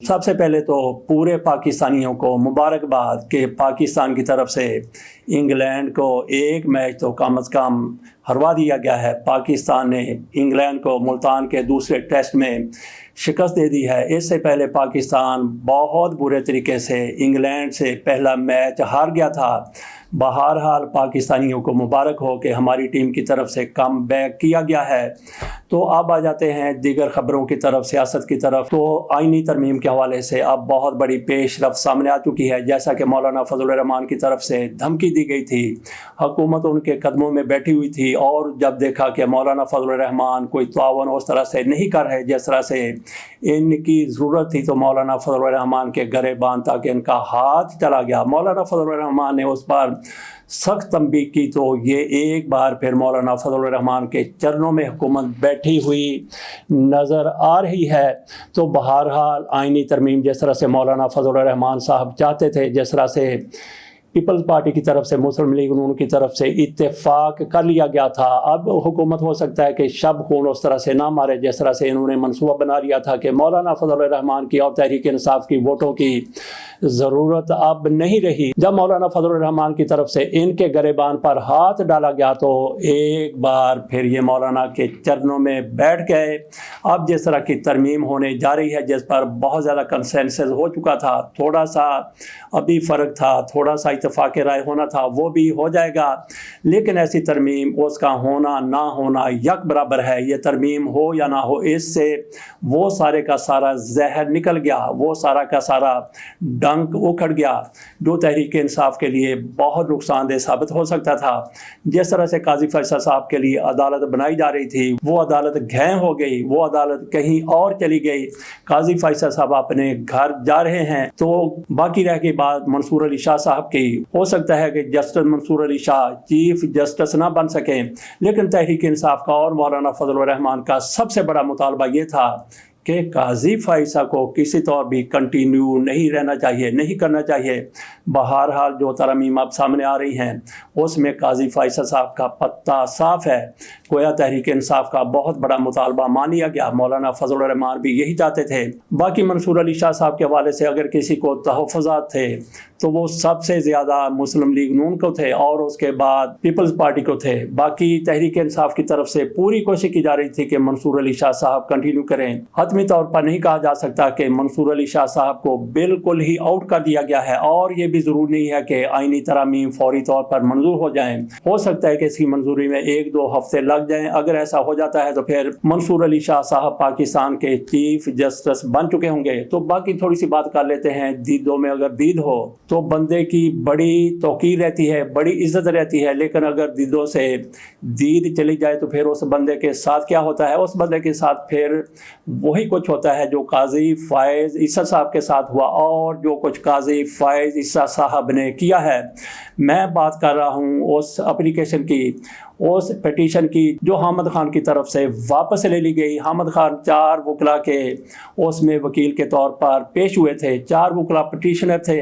सबसे पहले तो पूरे पाकिस्तानियों को मुबारकबाद कि पाकिस्तान की तरफ से इंग्लैंड को एक मैच तो कम अज़ कम हरवा दिया गया है। पाकिस्तान ने इंग्लैंड को मुल्तान के दूसरे टेस्ट में शिकस्त दे दी है। इससे पहले पाकिस्तान बहुत बुरे तरीके से इंग्लैंड से पहला मैच हार गया था। बहरहाल पाकिस्तानियों को मुबारक हो कि हमारी टीम की तरफ से कम बैक किया गया है। तो अब आ जाते हैं दीगर ख़बरों की तरफ, सियासत की तरफ। तो आइनी तरमीम के हवाले से अब बहुत बड़ी पेशरफ्त सामने आ चुकी है। जैसा कि मौलाना फजल रहमान की तरफ से धमकी दी गई थी, हुकूमत उनके कदमों में बैठी हुई थी, और जब देखा कि मौलाना फजल रहमान कोई तावन उस तरह से नहीं कर रहे जिस तरह से इनकी ज़रूरत थी, तो मौलाना फजल रहमान के गरे बांध ताकि इनका हाथ चला गया। मौलाना फजल रहमान ने उस पर सख्त तंबीह की, तो ये एक बार फिर मौलाना फजल रहमान के चरणों में हुकूमत बैठी हुई नज़र आ रही है। तो बहरहाल आइनी तरमीम जिस तरह से मौलाना फजल रहमान साहब चाहते थे, जिस तरह से पीपल्स पार्टी की तरफ से, मुस्लिम लीग नून की तरफ से इत्तेफाक कर लिया गया था, अब हुकूमत हो सकता है कि शब खून उस तरह से ना मारे जिस तरह से इन्होंने मनसूबा बना लिया था कि मौलाना फजल रहमान की और तहरीक इंसाफ की वोटों की ज़रूरत अब नहीं रही। जब मौलाना फजल रहमान की तरफ से इनके गरेबान पर हाथ डाला गया तो एक बार फिर ये मौलाना के चरणों में बैठ गए। अब जिस तरह की तरमीम होने जा रही है, जिस पर बहुत ज़्यादा कंसेंसस हो चुका था, थोड़ा सा अभी फ़र्क था, थोड़ा सा इत्तेफाक राय होना था, वो भी हो जाएगा। लेकिन ऐसी तरमीम, उसका होना ना होना यक बराबर है। ये तरमीम हो या ना हो, इससे वो सारे का सारा जहर निकल गया, वो सारा का सारा डंक उखड़ गया, जो तहरीक इंसाफ के लिए बहुत नुकसानदेह साबित हो सकता था। जिस तरह से काजी फैसल साहब के लिए अदालत बनाई जा रही थी, वो अदालत घैं हो गई, वो अदालत कहीं और चली गई। काजी फैसल साहब अपने घर जा रहे हैं। तो बाकी रह गई बात मंसूर अली शाह साहब की। हो सकता है कि justice Mansoor Ali Shah chief justice ना बन सके, लेकिन तहरीक इंसाफ का और मौलाना फजल रहमान का सबसे बड़ा मुतालबा ये था कि काजी फाइसा को किसी तौर भी कंटिन्यू नहीं रहना चाहिए, नहीं करना चाहिए। बहरहाल जो तरमीम अब सामने आ रही हैं, उसमें काजी फाइसा साहब का पत्ता साफ है। गोया तहरीक इंसाफ का बहुत बड़ा मुतालबा मान लिया गया। मौलाना फजल रहमान भी यही चाहते थे। बाकी मंसूर अली शाह साहब के हवाले से अगर किसी को तहफ़्फ़ुज़ात थे तो वो सबसे ज़्यादा मुस्लिम लीग नून को थे और उसके बाद पीपल्स पार्टी को थे। बाकी तहरीक इंसाफ की तरफ से पूरी कोशिश की जा रही थी कि मंसूर अली शाह साहब कंटिन्यू करें। हतमी तौर पर नहीं कहा जा सकता कि मंसूर अली शाह साहब को बिल्कुल ही आउट कर दिया गया है, और ये भी ज़रूरी नहीं है कि आइनी तरमीम फौरी तौर पर मंजूर हो जाएं। हो सकता है कि इसकी मंजूरी में 1-2 हफ्ते लग जाएं। अगर ऐसा हो जाता है तो फिर मंसूर अली शाह साहब पाकिस्तान के चीफ जस्टिस बन चुके होंगे। तो बाकी थोड़ी सी बात कर लेते हैं दीदों में। अगर दीद हो तो बंदे की बड़ी तौकीर रहती है, बड़ी इज्जत रहती है, लेकिन अगर दीदों से दीद चली जाए तो फिर उस बंदे के साथ क्या होता है? उस बंदे के साथ फिर वही कुछ होता है जो काजी फायज ईसा साहब के साथ हुआ, और जो कुछ काजी फायज ईसा साहब ने किया है। मैं बात कर रहा हूँ उस एप्लीकेशन की, उस पिटीशन की जो हामिद खान की तरफ से वापस ले ली गई। हामिद खान 4 वकला के उसमें वकील के तौर पर पेश हुए थे। 4 वकला पिटीशनर थे।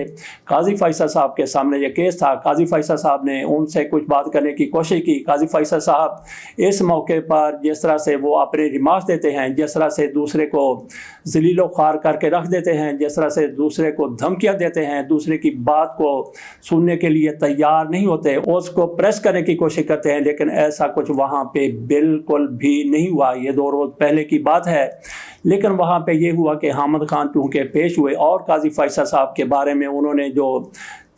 काजी फैसल साहब के सामने ये केस था। काजी फैसल साहब ने उनसे कुछ बात करने की कोशिश की। काजी फैसल साहब इस मौके पर जिस तरह से वो अपने रिमार्क्स देते हैं, जिस तरह से दूसरे को ज़लीलो ख्वार करके रख देते हैं, जिस तरह से दूसरे को धमकियाँ देते हैं, दूसरे की बात को सुनने के लिए तैयार नहीं होते, उसको प्रेस करने की कोशिश करते हैं, लेकिन ऐसा कुछ वहाँ पे बिल्कुल भी नहीं हुआ। ये 2 रोज़ पहले की बात है। लेकिन वहाँ पे ये हुआ कि हामिद खान चूँकि पेश हुए और काजी फैसल साहब के बारे में उन्होंने जो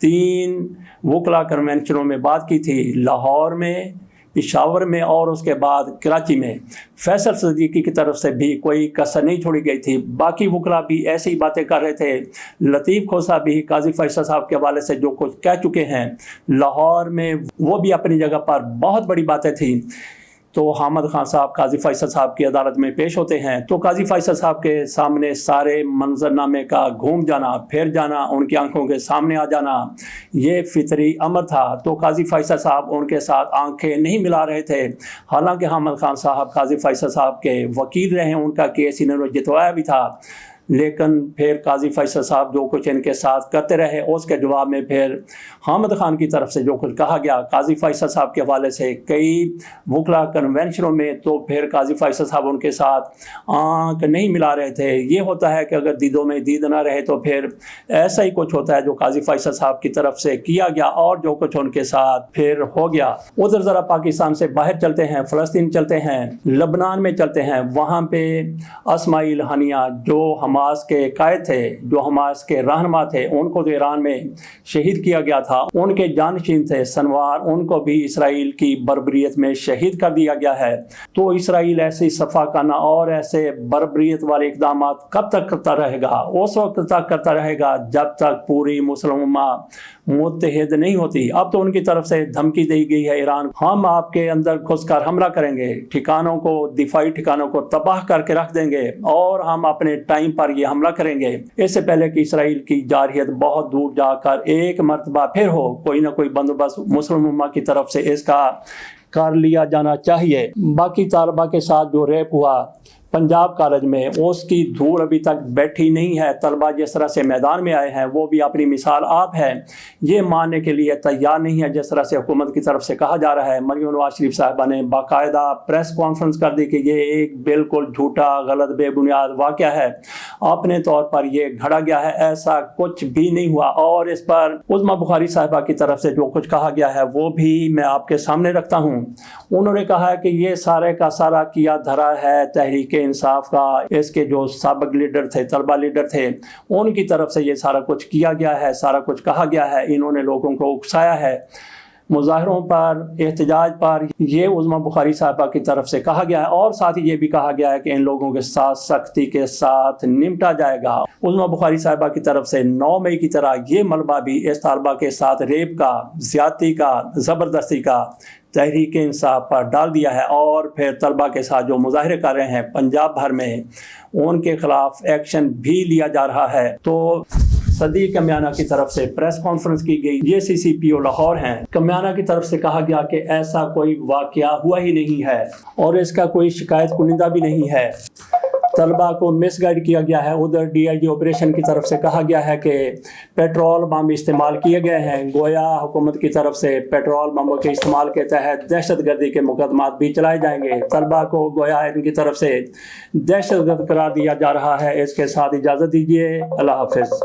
3 वकला कन्वेंशनों में बात की थी, लाहौर में, पेशावर में और उसके बाद कराची में, फैसल सदीकी की तरफ से भी कोई कसर नहीं छोड़ी गई थी। बाकी वकला भी ऐसी बातें कर रहे थे। लतीफ़ खोसा भी काजी फैसल साहब के हवाले से जो कुछ कह चुके हैं लाहौर में, वो भी अपनी जगह पर बहुत बड़ी बातें थी। तो हामिद खान साहब काजी फैसल साहब की अदालत में पेश होते हैं, तो काजी फैसल साहब के सामने सारे मंजरनामे का घूम जाना, फिर जाना, उनकी आंखों के सामने आ जाना, ये फितरी अमर था। तो काजी फैसल साहब उनके साथ आंखें नहीं मिला रहे थे। हालांकि हामिद खान साहब काजी फैसल साहब के वकील रहे, उनका केस इन्होंने जितवाया भी था। لیکن پھر قاضی فیصل صاحب جو کچھ ان کے ساتھ کرتے رہے، اس کے جواب میں پھر حامد خان کی طرف سے جو کچھ کہا گیا قاضی فیصل صاحب کے حوالے سے کئی وکلا کنونشنوں میں، تو پھر قاضی فیصل صاحب ان کے ساتھ آنکھ نہیں ملا رہے تھے۔ یہ ہوتا ہے کہ اگر دیدوں میں دید نہ رہے تو پھر ایسا ہی کچھ ہوتا ہے جو قاضی فیصل صاحب کی طرف سے کیا گیا اور جو کچھ ان کے ساتھ پھر ہو گیا۔ ادھر ذرا پاکستان سے باہر چلتے ہیں، فلسطین چلتے ہیں، لبنان میں چلتے ہیں۔ وہاں پہ اسماعیل ہنیہ جو حماس کے قائد تھے، جو حماس کے رہنما تھے، ان کو جو ایران میں شہید کیا گیا تھا، ان کے جانشین تھے سنوار، ان کو بھی اسرائیل کی بربریت میں شہید کر دیا گیا ہے۔ تو اسرائیل ایسی صفاقانہ اور ایسے بربریت والے اقدامات کب تک کرتا رہے گا؟ اس وقت تک کرتا رہے گا جب تک پوری مسلم امت متحد نہیں ہوتی۔ اب تو ان کی طرف سے دھمکی دی گئی ہے ایران، ہم آپ کے اندر گھس کر حملہ کریں گے، ٹھکانوں کو، دفاعی ٹھکانوں کو تباہ کر کے رکھ دیں گے اور ہم اپنے ٹائم پر یہ حملہ کریں گے۔ اس سے پہلے کہ اسرائیل کی جارحیت بہت دور جا کر ایک مرتبہ پھر ہو، کوئی نہ کوئی بندوبست مسلم امت کی طرف سے اس کا کر لیا جانا چاہیے۔ باقی طالبہ کے ساتھ جو ریپ ہوا پنجاب کالج میں، اس کی دھول ابھی تک بیٹھی نہیں ہے۔ طلبہ جس طرح سے میدان میں آئے ہیں وہ بھی اپنی مثال آپ ہے، یہ ماننے کے لیے تیار نہیں ہے جس طرح سے حکومت کی طرف سے کہا جا رہا ہے۔ مریم نواز شریف صاحبہ نے باقاعدہ پریس کانفرنس کر دی کہ یہ ایک بالکل جھوٹا، غلط، بے بنیاد واقعہ ہے، اپنے طور پر یہ گھڑا گیا ہے، ایسا کچھ بھی نہیں ہوا۔ اور اس پر عظمیٰ بخاری صاحبہ کی طرف سے جو کچھ کہا گیا ہے وہ بھی میں آپ کے سامنے رکھتا ہوں۔ انہوں نے کہا ہے کہ یہ سارے کا سارا کیا دھرا ہے تحریک انصاف کا، اس کے جو سابق لیڈر تھے، طلبہ لیڈر تھے، ان کی طرف سے یہ سارا کچھ کیا گیا ہے، سارا کچھ کہا گیا ہے، انہوں نے لوگوں کو اکسایا ہے۔ مظاہروں پر، احتجاج پر یہ عظمیٰ بخاری صاحبہ کی طرف سے کہا گیا ہے، اور ساتھ ہی یہ بھی کہا گیا ہے کہ ان لوگوں کے ساتھ سختی کے ساتھ نمٹا جائے گا۔ عظمیٰ بخاری صاحبہ کی طرف سے 9 مئی کی طرح یہ ملبہ بھی اس طالبہ کے ساتھ ریپ کا، زیادتی کا، زبردستی کا تحریک انصاف پر ڈال دیا ہے، اور پھر طلبہ کے ساتھ جو مظاہرے کر رہے ہیں پنجاب بھر میں، ان کے خلاف ایکشن بھی لیا جا رہا ہے۔ تو صدیق کمیانہ کی طرف سے پریس کانفرنس کی گئی، یہ CCPO لاہور ہیں۔ کمیانہ کی طرف سے کہا گیا کہ ایسا کوئی واقعہ ہوا ہی نہیں ہے اور اس کا کوئی شکایت کنندہ بھی نہیں ہے، طلبہ کو مس گائیڈ کیا گیا ہے۔ ادھر DIG آپریشن کی طرف سے کہا گیا ہے کہ پیٹرول بم استعمال کیے گئے ہیں، گویا حکومت کی طرف سے پیٹرول بموں کے استعمال کے تحت دہشت گردی کے مقدمات بھی چلائے جائیں گے۔ طلبہ کو گویا ان کی طرف سے دہشت گرد قرار دیا جا رہا ہے۔ اس کے ساتھ اجازت دیجیے، اللہ حافظ۔